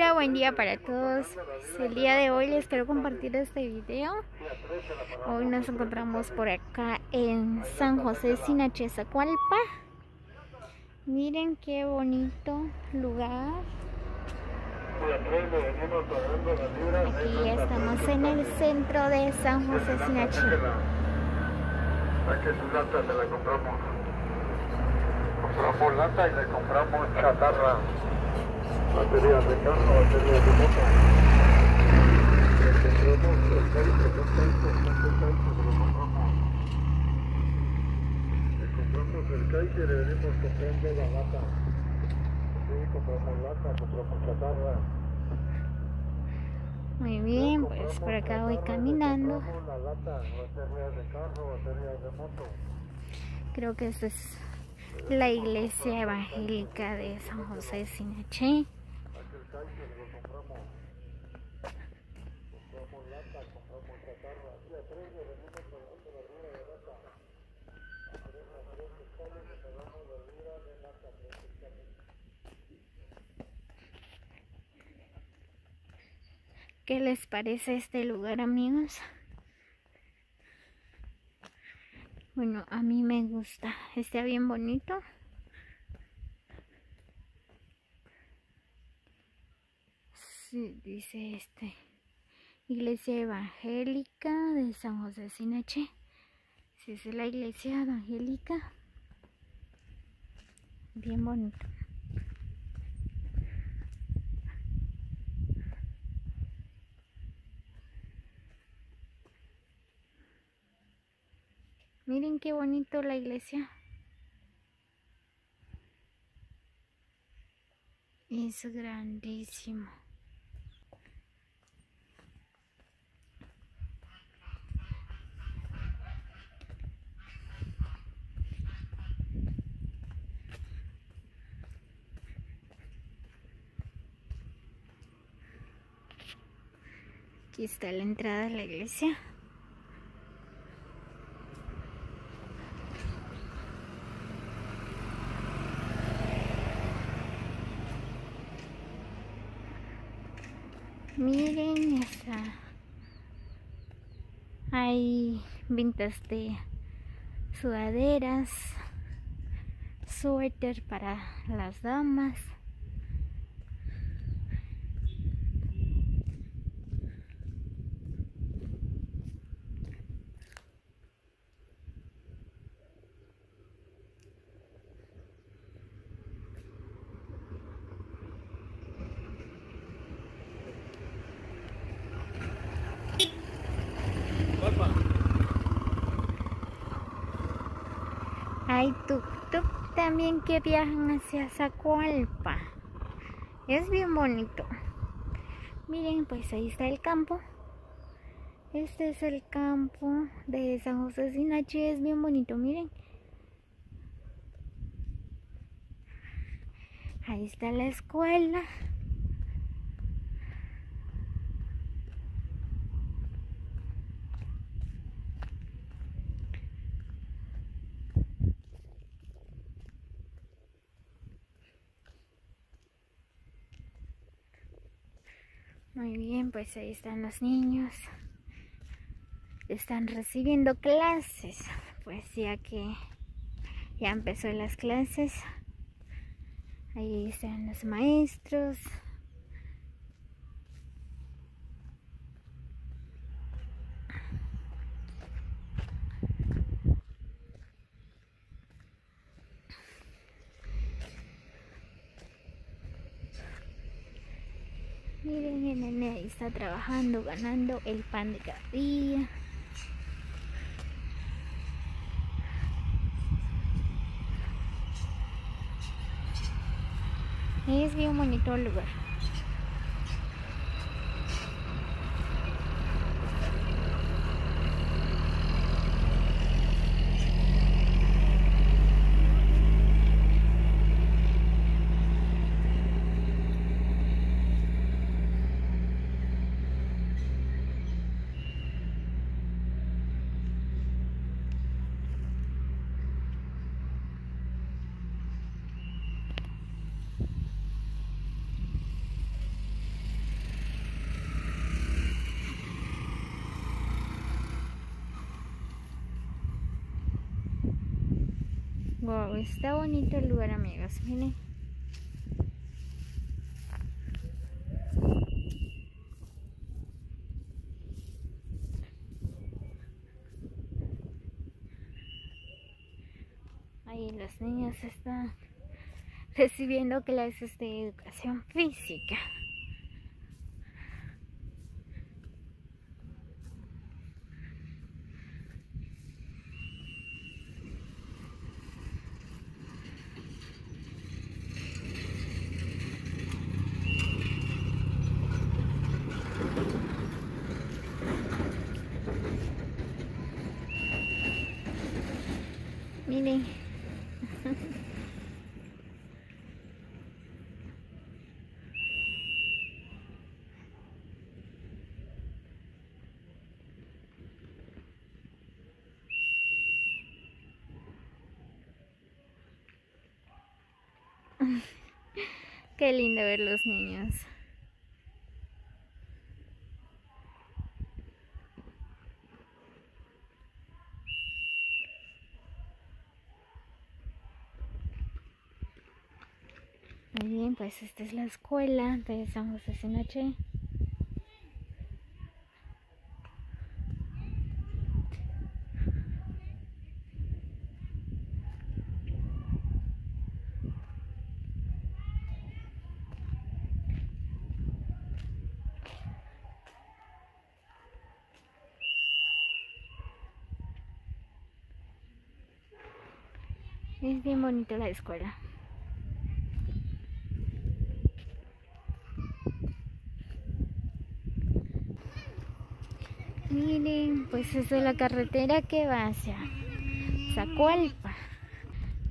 Hola, buen día para todos. Pues, el día de hoy les quiero compartir este video. Hoy nos encontramos por acá en San José Sinache-Zacualpa. Miren qué bonito lugar. Aquí estamos en el centro de San José Sinache. Aquí su lata se la compramos. Compramos lata y le compramos chatarra. Baterías de carro, baterías de moto. Le compramos el caico, se lo compramos. Le compramos el caico y le venimos comprando la lata. Sí, compramos lata, compramos chatarra. Muy bien, pues por acá voy caminando. Compramos la lata, baterías de carro, baterías de moto. Creo que esta es la iglesia evangélica de San José Sinache. ¿Qué les parece este lugar, amigos? Bueno, a mí me gusta. Está bien bonito. Sí, dice iglesia evangélica de San José Sinache. Sí, es la iglesia evangélica. Bien bonito. Miren qué bonito la iglesia. Es grandísimo. Aquí está la entrada de la iglesia. Miren, hay ventas de sudaderas, suéter para las damas. Hay tuk-tuk también que viajan hacia Zacualpa. Es bien bonito. Miren, pues ahí está el campo. Este es el campo de San José Sinache. Es bien bonito, miren. Ahí está la escuela. Muy bien, pues ahí están los niños. Están recibiendo clases. Pues ya que ya empezó las clases. Ahí están los maestros. Miren, el nene ahí está trabajando, ganando el pan de cada día. Es bien bonito el lugar. Wow, está bonito el lugar, amigos, miren. Ahí los niños están recibiendo clases de educación física. Miren. Qué lindo ver los niños. Muy bien, pues esta es la escuela de San José Sinoche. Es bien bonita la escuela. Miren, pues esa es la carretera que va hacia Zacualpa.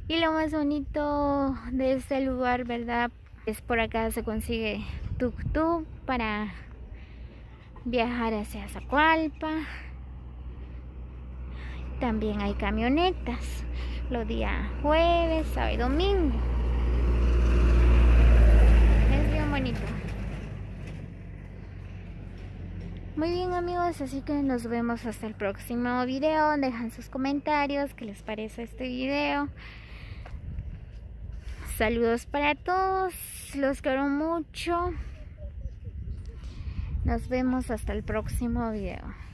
Y lo más bonito de este lugar, ¿verdad? Es por acá se consigue tuk-tuk para viajar hacia Zacualpa. También hay camionetas los días jueves, sábado y domingo. Es bien bonito. Muy bien, amigos, así que nos vemos hasta el próximo video. Dejan sus comentarios, qué les parece este video. Saludos para todos, los quiero mucho. Nos vemos hasta el próximo video.